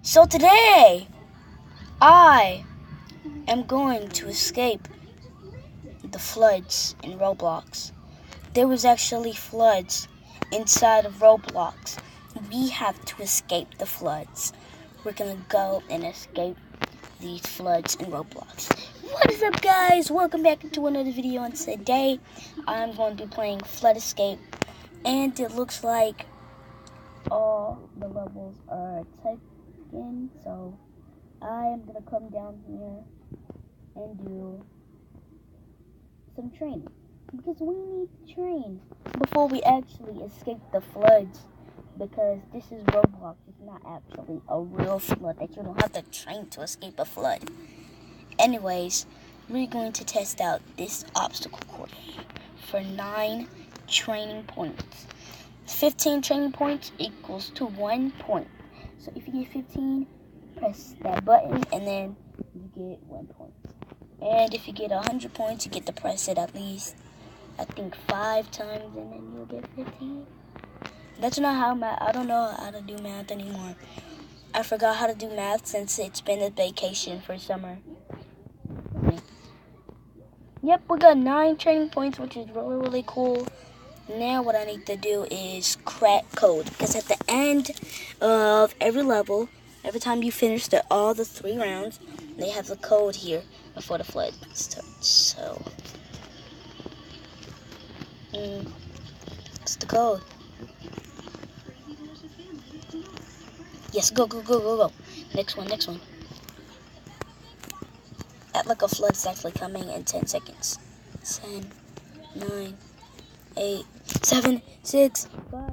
So today, I am going to escape the floods in Roblox. There was actually floods inside of Roblox. We have to escape the floods. We're gonna go and escape these floods in Roblox. What is up, guys? Welcome back to another video, and today I'm going to be playing Flood Escape, and it looks like all the levels are taken, so I am gonna come down here and do some training, because we need to train before we actually escape the floods, because this is Roblox. It's not actually a real flood that you don't have to train to escape a flood. Anyways, we're going to test out this obstacle course for 9 training points. 15 training points equals to 1 point. So if you get 15, press that button and then you get 1 point. And if you get 100 points, you get to press it at least, I think, 5 times, and then you'll get 15. That's not how I don't know how to do math anymore. I forgot how to do math since it's been a vacation for summer. Yep, we got 9 training points, which is really, really cool. Now what I need to do is crack code, because at the end of every level, every time you finish all the 3 rounds, they have the code here before the flood starts. So, it's the code. Yes, go. Next one. Act like a flood is actually coming in 10 seconds. 10, 9, 8, 7, 6, 5, 4, 3,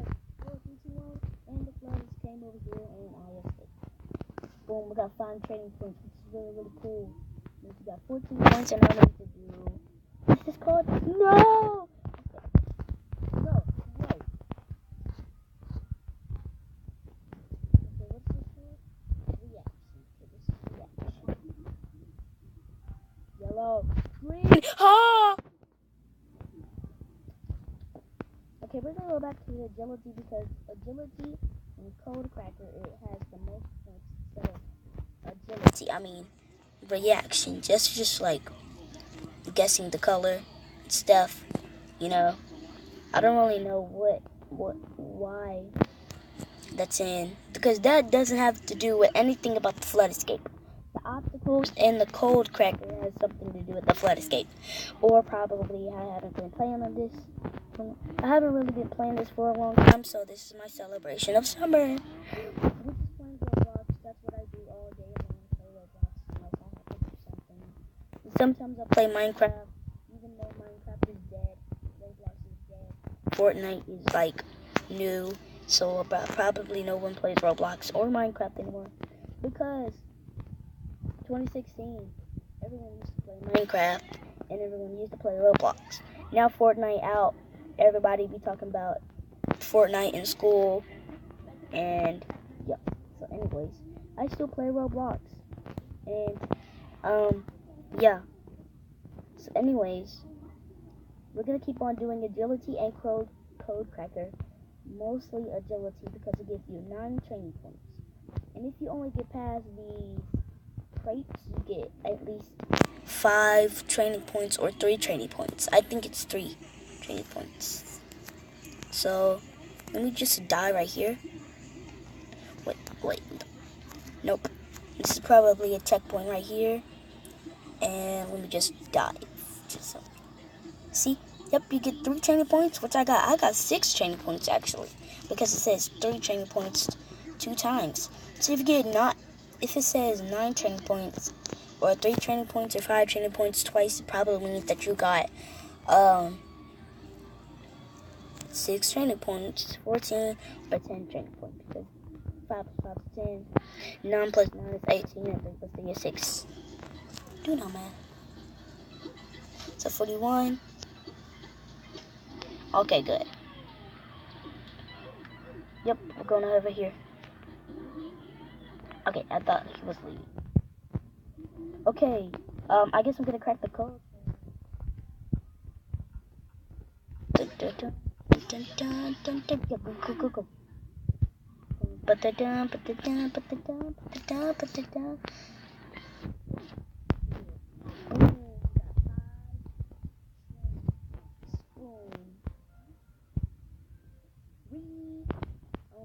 2, 1, and the flood just came over here, and I escaped. Boom, we got 5 training points, which is really, really cool. We got 14 points, and I need to do... What's this called? No! Okay, wait. Okay, what's this called? Reaction. Okay, this is reaction. Yellow. Green. Ah! Okay, we're gonna go back to the agility, because agility and code cracker, it has the most points instead of agility. I mean, reaction. Just like guessing the color stuff. You know, I don't really know why that's in, because that doesn't have to do with anything about the flood escape. The obstacles and the code cracker has something to do with the flood escape. Or probably I haven't been playing on this. I haven't really been playing this for a long time, so this is my celebration of summer. We're just playing Roblox. That's what I do all day long. Play Roblox unless I have to do something. And sometimes I play Minecraft, even though Minecraft is dead. Roblox is dead. Fortnite is like new, so probably no one plays Roblox or Minecraft anymore, because 2016, everyone used to play Minecraft and everyone used to play Roblox. Now Fortnite out, everybody be talking about Fortnite in school, and yeah. So anyways, I still play Roblox, and yeah. So anyways, we're gonna keep on doing agility and code cracker, mostly agility, because it gives you 9 training points, and if you only get past the crates, you get at least 5 training points or 3 training points. I think it's 3 training points. So let me just die right here. Wait. Nope. This is probably a checkpoint right here. And let me just die. See? Yep, you get 3 training points, which I got 6 training points actually, because it says 3 training points 2 times. So if it says 9 training points, or 3 training points, or 5 training points twice, it probably means that you got 6 training points, 14, or 10 training points, because 5 plus 5 is 10, 9 plus 9 is 18, and 3 plus 3 is 6. Do know, man. So 41. Okay, good. Yep, we're going over here. Okay, I thought he was leaving. Okay, I guess I'm gonna crack the code. Go. Oh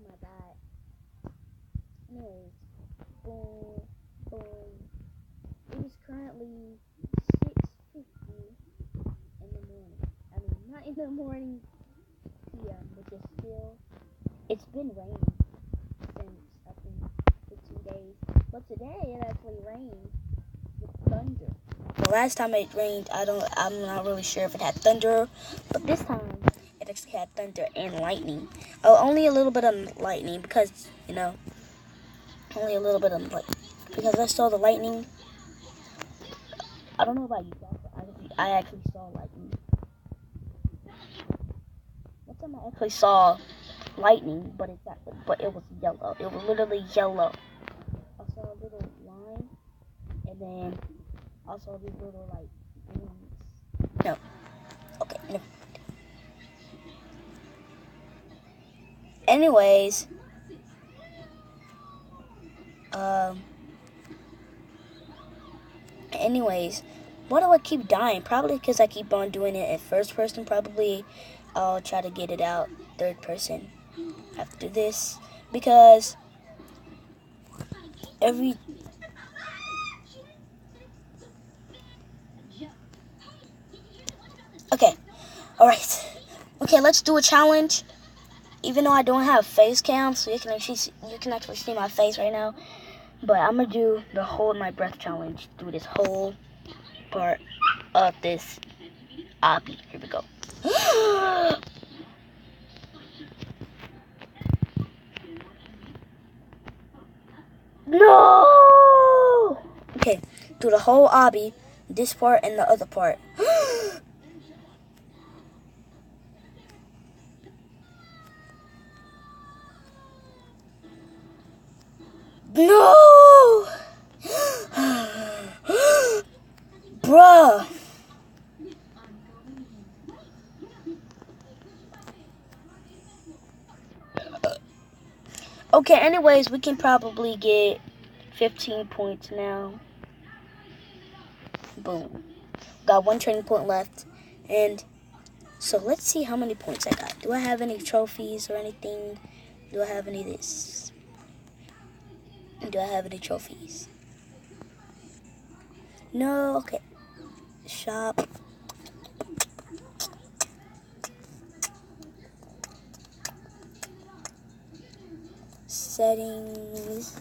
my god. Anyways, boom, boom. It is currently 6:50 in the morning. I mean, not in the morning p.m., which is still. It's been raining since I think 15 days. But today it actually rained with thunder. The last time it rained, I'm not really sure if it had thunder, but this time it actually had thunder and lightning. Oh, only a little bit of lightning because, only a little bit of lightning. Because I saw the lightning. I don't know about you guys, but I actually saw lightning. One time I actually saw lightning, but it was yellow. It was literally yellow. I saw a little line, and then I saw these little wings. No. Okay. No. Anyways, why do I keep dying? Probably because I keep on doing it at first person. Probably I'll try to get it out third person after this, because okay, alright. Okay, let's do a challenge. Even though I don't have face cam, so you can actually see my face right now. But I'm gonna do the hold my breath challenge through this whole part of this obby. Here we go. No! Okay, through the whole obby, this part and the other part. No! Bruh. Okay, anyways, we can probably get 15 points now. Boom. Got one training point left. And so let's see how many points I got. Do I have any trophies or anything? Do I have any of this? Do I have any trophies? No, okay. Shop. Settings.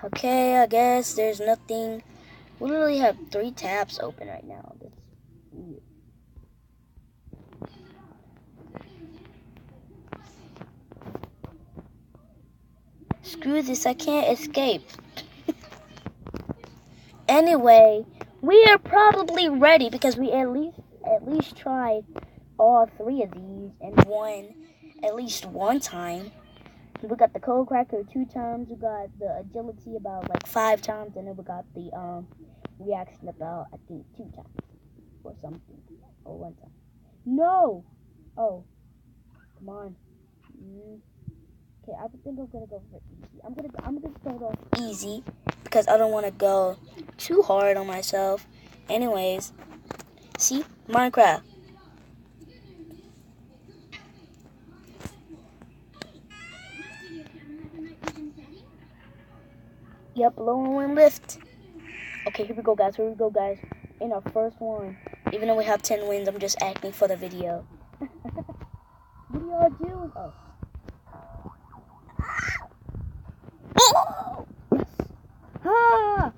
Okay, I guess there's nothing. We literally have 3 tabs open right now. That's weird. Screw this, I can't escape. Anyway, we are probably ready because we at least tried all 3 of these and won at least one time. We got the code cracker 2 times, we got the agility about 5 times, and then we got the reaction about I think 2 times or something, or 1 time. No! Oh, come on. Okay, I think I'm gonna go for easy. I'm gonna start off easy because I don't want to go too hard on myself. Anyways, see, Minecraft. Yep, low and lift. Okay, here we go, guys. In our first one. Even though we have 10 wins, I'm just acting for the video. What do y'all do? Oh. Oh! Yes. Ah!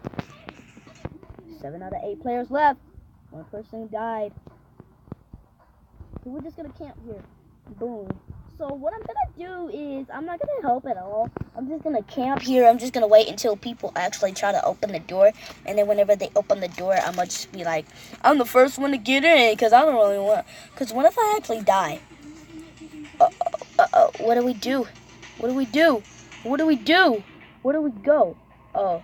7 out of 8 players left. 1 person died. So we're just gonna camp here. Boom. So what I'm gonna do is I'm not gonna help at all. I'm just gonna camp here. I'm just gonna wait until people actually try to open the door, and then whenever they open the door, I'm gonna just be like, I'm the first one to get in because I don't really want. Because what if I actually die? What do we do? What do we do? What do we do? Where do we go? Oh.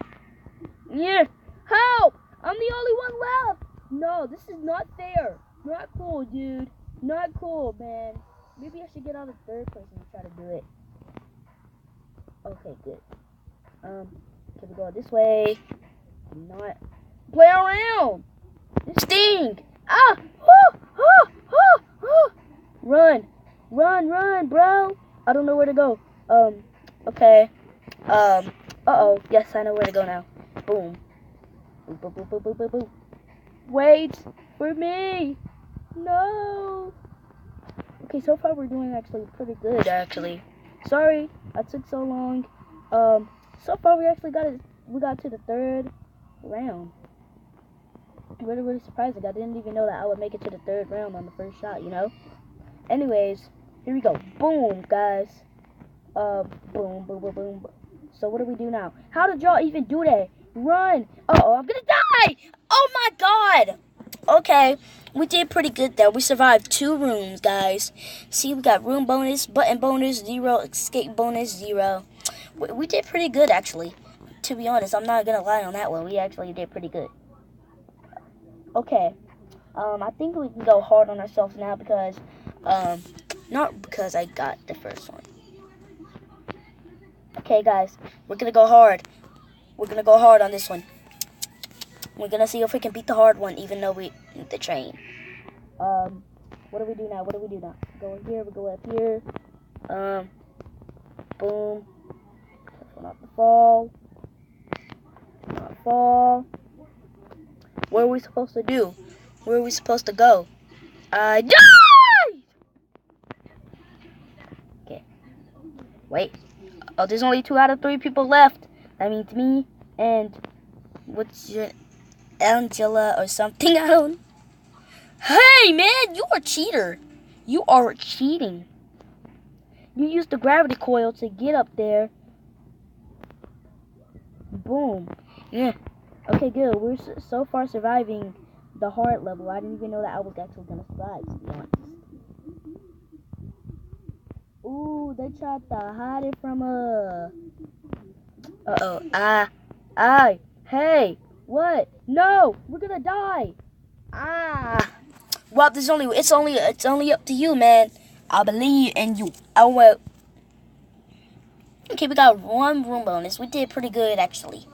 Yeah. Help! I'm the only one left. No, this is not fair. Not cool, dude. Not cool, man. Maybe I should get on the third person and try to do it. Okay, good. Can we go this way? Not play around. This sting. Ah! Oh! Oh! Oh! Oh! Run, bro. I don't know where to go. Okay. Uh-oh. Yes, I know where to go now. Boom. Boom, boom, boom, boom, boom, boom, boom. Wait for me. No. Okay, so far we're doing actually pretty good, actually. Sorry, I took so long. So far we actually got to the third round. I'm really surprising. I didn't even know that I would make it to the third round on the first shot, you know? Anyways, here we go. Boom, guys. Boom, boom, boom, boom. So what do we do now? How did y'all even do that? Run. Uh-oh, I'm gonna die. Oh my god. Okay, we did pretty good there. We survived 2 rooms, guys. See, we got room bonus, button bonus, 0, escape bonus, 0. We did pretty good, actually. To be honest, I'm not gonna lie on that one. We actually did pretty good. Okay, I think we can go hard on ourselves now because, not because I got the first one. Okay, guys, we're gonna go hard. We're gonna go hard on this one. We're gonna see if we can beat the hard one, even though we the train. What do we do now? Go in here. We go up here. Boom. Careful not to fall. Not fall. What are we supposed to do? Where are we supposed to go? I died! Okay. Wait. Oh, there's only 2 out of 3 people left. That means me and what's your Angela or something? I don't. Hey, man, you are a cheater. You are cheating. You used the gravity coil to get up there. Boom. Yeah. Okay, good. We're so far surviving the hard level. I didn't even know that I was actually gonna survive, to be honest. Ooh, they tried to hide it from us. Uh-oh. Hey, what? No, we're gonna die. Well, it's only up to you, man. I believe in you. Oh well. Okay, we got 1 room bonus. We did pretty good, actually.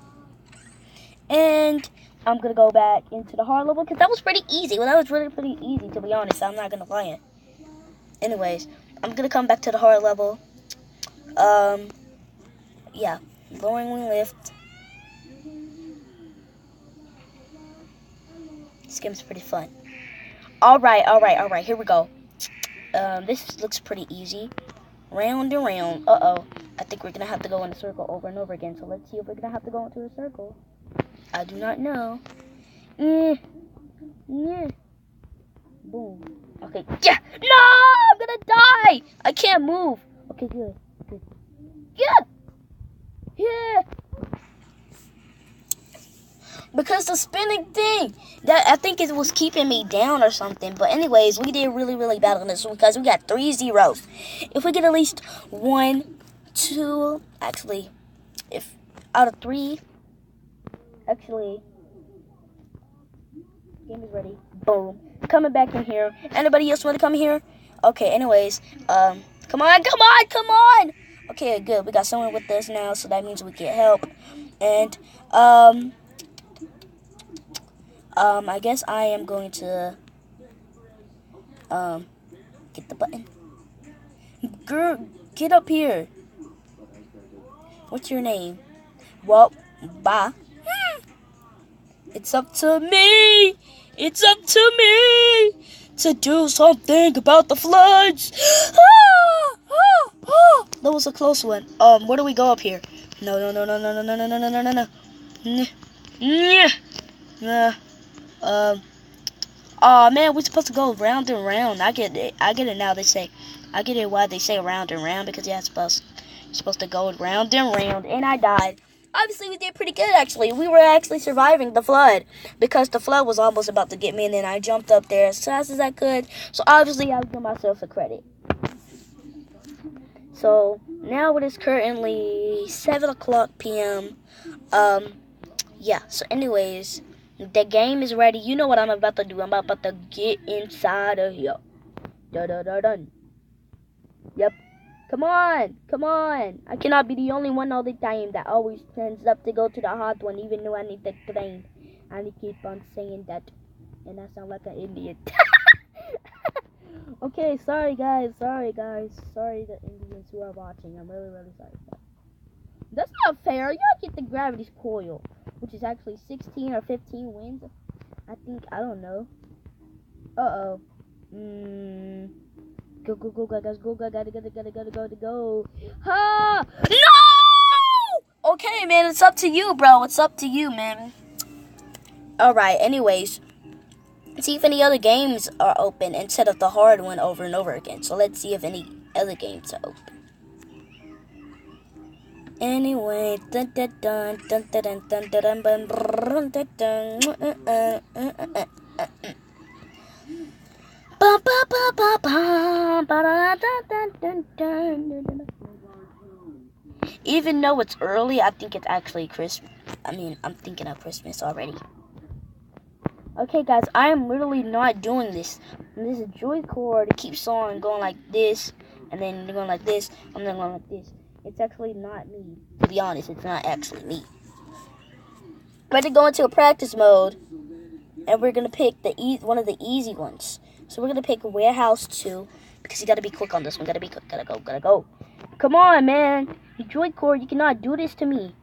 And I'm gonna go back into the hard level because that was pretty easy. Well, that was really pretty easy, to be honest. I'm not gonna lie. Anyways, I'm gonna come back to the hard level. Yeah, lowering wing lift. This game's pretty fun. All right. Here we go. This looks pretty easy. Round and round. Uh-oh. I think we're gonna have to go in a circle over and over again. So let's see if we're gonna have to go into a circle. I do not know. Boom. Okay. Yeah. No! I'm gonna die! I can't move. Okay, good. Yeah! Because the spinning thing, that I think it was keeping me down or something. But anyways, we did really bad on this one because we got 3 zeros. If we get at least 1, 2, actually, if out of 3, actually, game is ready. Boom. Coming back in here. Anybody else want to come here? Okay, anyways, come on. Okay, good. We got someone with us now, so that means we get help. And, I guess I am going to, get the button. Girl, get up here. What's your name? Well, bye. It's up to me to do something about the floods. That was a close one. Where do we go up here? No. Oh man, we're supposed to go round and round. I get it now. I get it why they say round and round, because you're supposed to go round and round, and I died. Obviously, we did pretty good, actually. We were actually surviving the flood, because the flood was almost about to get me, and then I jumped up there as fast as I could. So obviously, I'll give myself a credit. So now it is currently 7 o'clock p.m. Yeah. So anyways, The game is ready. You know what I'm about to do. I'm about to get inside of here. Dun dun dun dun. Yep. Come on. Come on. I cannot be the only one all the time that always turns up to go to the hot one even though I need the train. And I keep on saying that. And I sound like an idiot. Okay, sorry guys. Sorry the Indians who are watching. I'm really, really sorry. That's not fair. Y'all get the gravity's coil, which is actually 16 or 15 wins. I think, I don't know. Uh-oh. Go, guys, go, go. Ha! No! Okay, man, it's up to you, bro. It's up to you, man. Alright, anyways. See if any other games are open instead of the hard one over and over again. So let's see if any other games are open. Anyway, dun dun dun dun dun dun dun dun dun dun dun. Even though it's early, I think it's actually Christmas. I'm thinking of Christmas already. Okay, guys, I am literally not doing this. And this joy cord keeps on going like this, and then going like this, and then going like this. It's actually not me. To be honest, it's not actually me. We're going to go into a practice mode, and we're going to pick one of the easy ones. So we're going to pick Warehouse 2, because you got to be quick on this one. Gotta be quick. Gotta go. Come on, man. Joy cord, you cannot do this to me.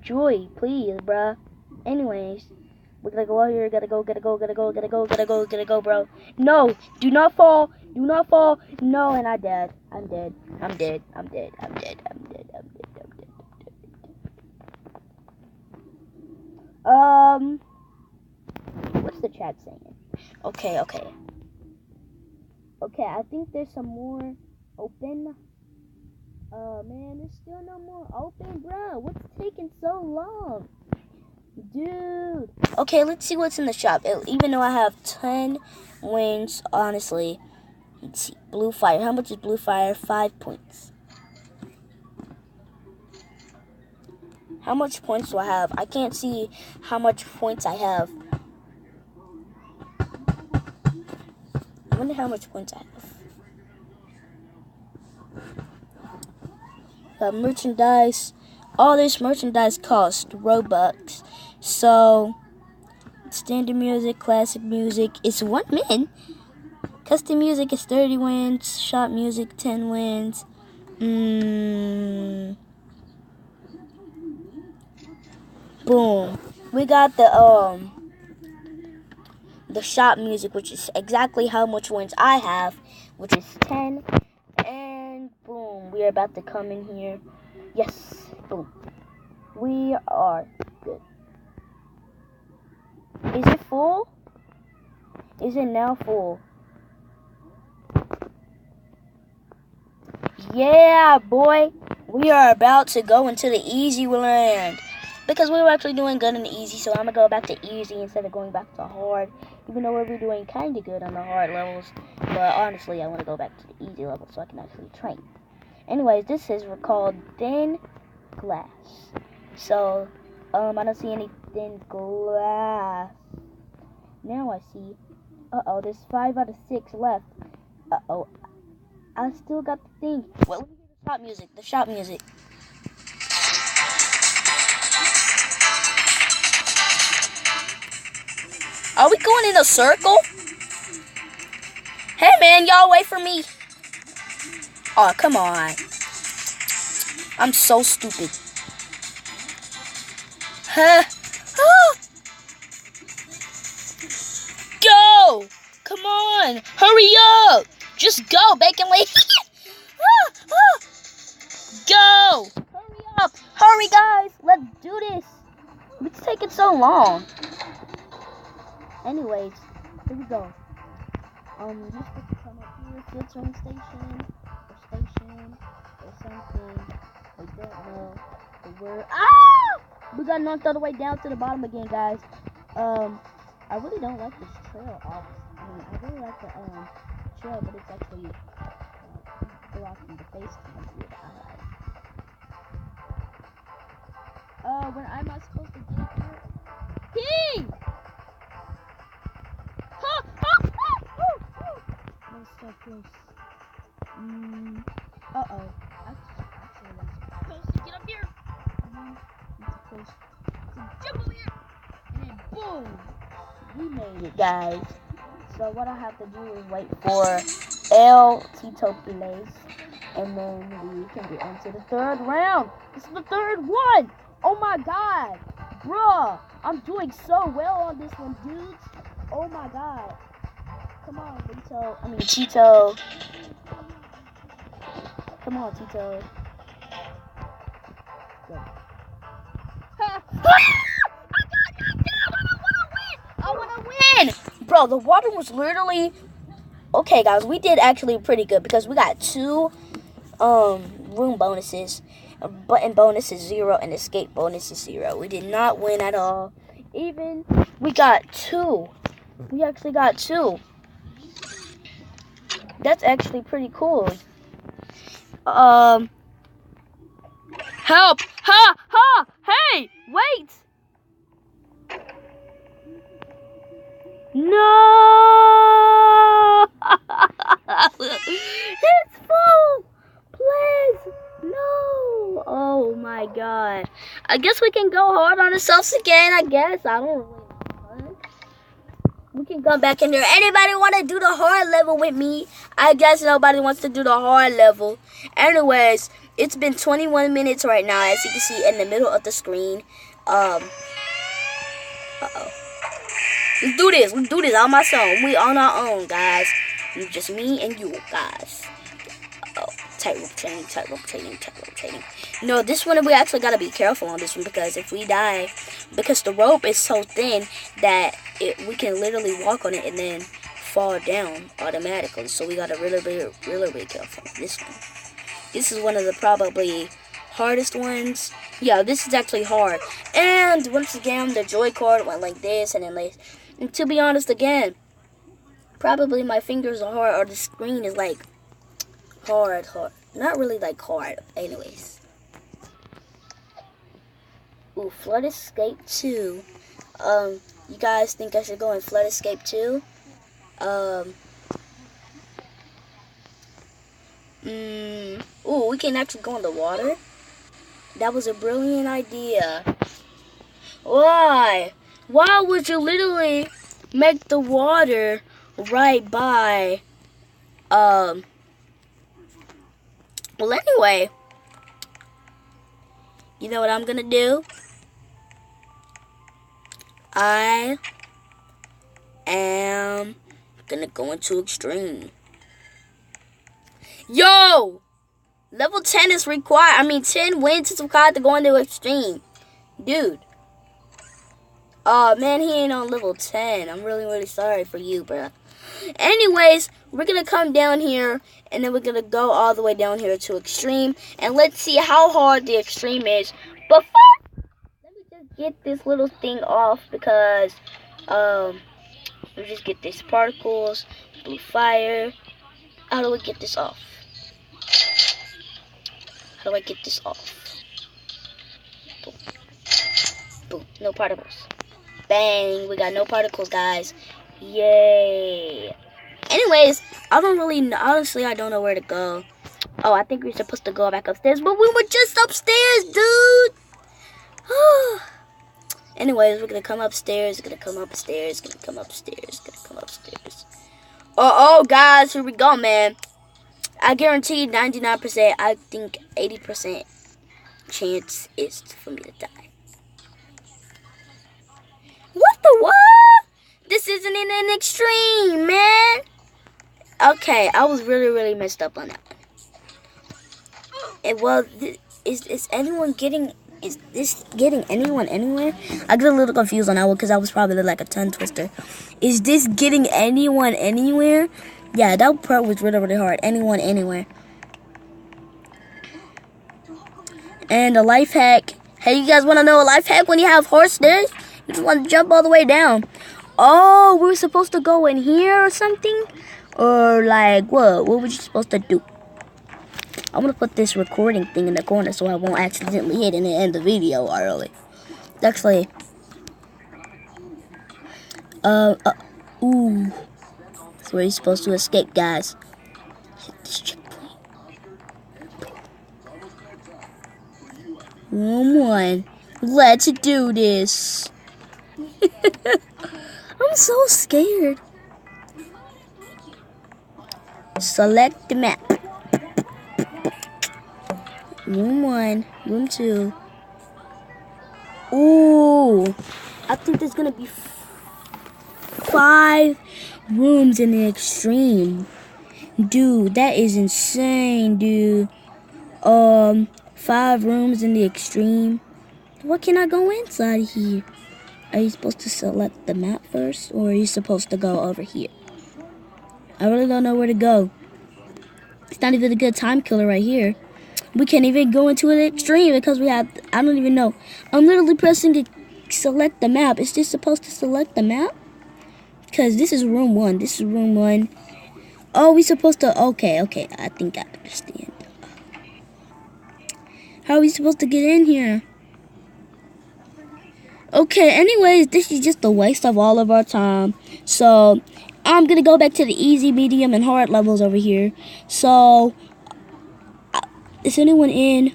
Joy, please, bruh. Anyways, we're going to go out here. Gotta go, bro. No, do not fall. No, and I'm dead. I'm dead. What's the chat saying? Okay, I think there's some more open. Man, there's still no more open, bro. What's taking so long? Dude. Okay, let's see what's in the shop. Even though I have 10 wins, honestly. Let's see. Blue Fire. How much is Blue Fire? 5 points. How much points do I have? I can't see how much points I have. I wonder how much points I have. Merchandise. All this merchandise costs Robux. So, standard music, classic music is 1 min. Custom music is 30 wins. Shop music, 10 wins. Boom. We got the shop music, which is exactly how much wins I have, which is 10. And boom, we are about to come in here. Yes, boom. We are good. Is it full? Is it now full? Yeah, boy. We are about to go into the easy land. Because we were actually doing good in the easy, so I'm going to go back to easy instead of going back to hard. Even though we're doing kind of good on the hard levels. But honestly, I want to go back to the easy level so I can actually train. Anyways, this is called Thin Glass. So, I don't see any thin glass. Now I see. Uh-oh, there's 5 out of 6 left. Uh-oh. I still got the thing. Well, let me hear the shop music. The shop music. Are we going in a circle? Hey, man, y'all wait for me. Oh, come on. I'm so stupid. Huh? Go! Come on! Hurry up! Just go, Bacon Lady! Go! Hurry up! Hurry, guys! Let's do this! It's taking so long. Anyways, here we go. You're supposed to come up here, filtering station, or something. I don't know the word. Ah! We got knocked all the way down to the bottom again, guys. I really don't like this trail. I really like the trail, but it's actually blocking the face cam with eye. When am I supposed to get here? King! so close. Uh-oh. Close. Get up here. Close. Jump over here. And then boom. We made it, guys. So what I have to do is wait for El Tito plays, and then we can get into the third round. This is the third one. Oh my God, bruh, I'm doing so well on this one, dudes. Oh my God. Come on, Tito. Come on, Tito. Go. I wanna win! Bro, the water was literally... Okay, guys, we did actually pretty good because we got 2 room bonuses. Button bonus is 0 and escape bonus is 0. We did not win at all. Even we got 2. We actually got 2. That's actually pretty cool. Help! Ha! Hey! Wait! No! It's full! Please! No! Oh my God. I guess we can go hard on ourselves again, I guess. I don't really know. We can come back in there. Anybody want to do the hard level with me? I guess nobody wants to do the hard level. Anyways, it's been 21 minutes right now, as you can see in the middle of the screen. Uh-oh. Let's do this on my own. We on our own, guys. It's just me and you, guys. Uh-oh. Tightrope training. No, this one we actually gotta be careful on this one because if we die, because the rope is so thin that we can literally walk on it and then fall down automatically. So we gotta really be careful on this one. This is one of the probably hardest ones. Yeah, this is actually hard. And once again, the joy card went like this and then like. And to be honest, again, probably my fingers are hard or the screen is like hard. Not really like hard, anyways. Ooh, Flood Escape 2. You guys think I should go in Flood Escape 2? Ooh, we can actually go in the water? That was a brilliant idea. Why? Why would you literally make the water right by, well, anyway, you know what I'm gonna do? I am gonna go into extreme. Yo! Level 10 is required. 10 wins is required to go into extreme. Dude. Oh, man, he ain't on level 10. I'm really sorry for you, bruh. Anyways, we're going to come down here, and then we're going to go all the way down here to extreme. And let's see how hard the extreme is. But first, let me just get this little thing off because, let me just get these particles, blue fire. How do we get this off? How do I get this off? Boom. Boom. No particles. Bang. We got no particles, guys. Yay. Anyways, I don't really know. Honestly, I don't know where to go. Oh, I think we're supposed to go back upstairs, but we were just upstairs, dude. Anyways, we're going to come upstairs. Oh, guys, here we go, man. I guarantee 99%, I think 80% chance is for me to die. What the what? This isn't in an extreme, man. Okay, I was really messed up on that one. And well, is this getting anyone anywhere? I get a little confused on that one because I was probably like a tongue twister. Is this getting anyone anywhere? Yeah, that part was really hard. Anyone, anywhere. And a life hack. Hey, you guys want to know a life hack when you have hard stairs? You just want to jump all the way down. Oh, we were supposed to go in here or something? Or like, what? What were you supposed to do? I'm going to put this recording thing in the corner so I won't accidentally hit it and end the video early. Actually, ooh. That's where you're supposed to escape, guys. Hit this checkpoint. Room 1. Let's do this. I'm so scared. Select the map. Room 1, room 2. Ooh, I think there's gonna be 5 rooms in the extreme. Dude, that is insane, dude. 5 rooms in the extreme. What can I go inside here? Are you supposed to select the map first, or are you supposed to go over here? I really don't know where to go. It's not even a good time killer right here. We can't even go into an extreme because we have, I don't even know. I'm literally pressing to select the map. Is this supposed to select the map? Because this is room 1. This is room 1. Oh, we supposed to, okay. I think I understand. How are we supposed to get in here? Okay, anyways, this is just a waste of all of our time. So, I'm going to go back to the easy, medium, and hard levels over here. So, is anyone in?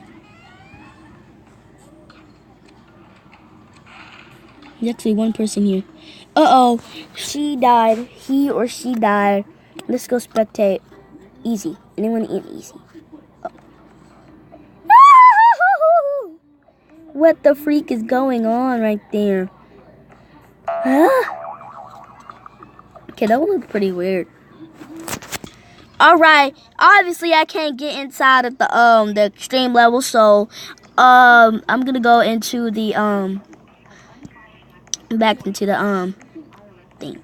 There's actually one person here. Uh-oh, she died. He or she died. Let's go spectate. Easy. Anyone in easy? Oh. What the freak is going on right there? Huh? Okay, that would look pretty weird. Alright, obviously I can't get inside of the extreme level, so I'm gonna go into the back into the thing.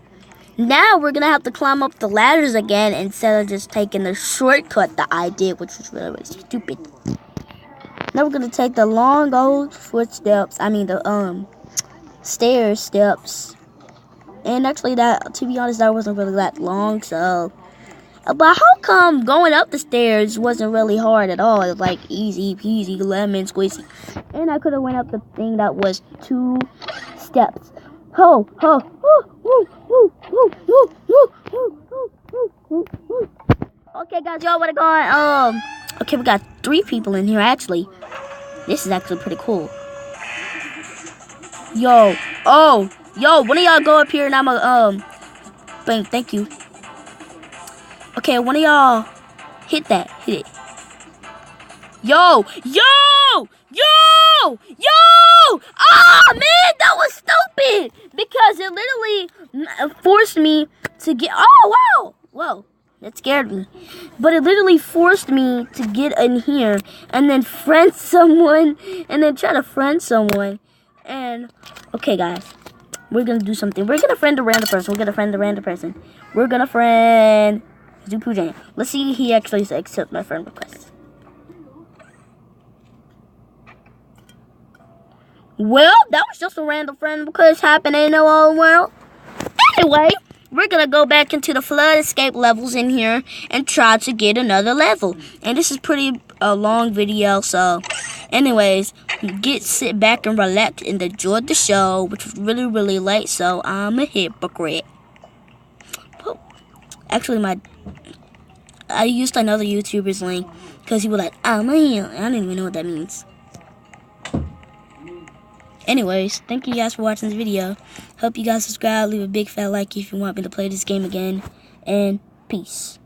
Now we're gonna have to climb up the ladders again instead of just taking the shortcut that I did, which was really, really stupid. Now we're gonna take the long old footsteps. I mean the stairs steps. And actually that, to be honest, that wasn't really that long, so. But how come going up the stairs wasn't really hard at all? It was like easy peasy lemon squeezy. And I could have went up the thing that was 2 steps. Ho, ho, okay, guys, y'all wanna go on? Okay, we got 3 people in here actually. This is actually pretty cool. Yo, one of y'all go up here and I'm bang, thank you. Okay, one of y'all hit it. Yo! Ah, man, that was stupid! Because it literally forced me to get, whoa, that scared me. But it literally forced me to get in here and then friend someone and then try to friend someone. And, okay, guys, we're gonna do something. We're gonna friend a random person. We're gonna friend Zupu Jam. Let's see if he actually accepts my friend request. Well, that was just a random friend request happening in the whole world. Anyway, we're gonna go back into the flood escape levels in here and try to get another level. And this is pretty long video, so anyways, sit back and relax and enjoy the show, which was really, really late, so I'm a hypocrite. Oh, actually, I used another YouTuber's link because he was like, I don't even know what that means. Anyways, thank you guys for watching this video. Hope you guys subscribe, leave a big fat like if you want me to play this game again, and peace.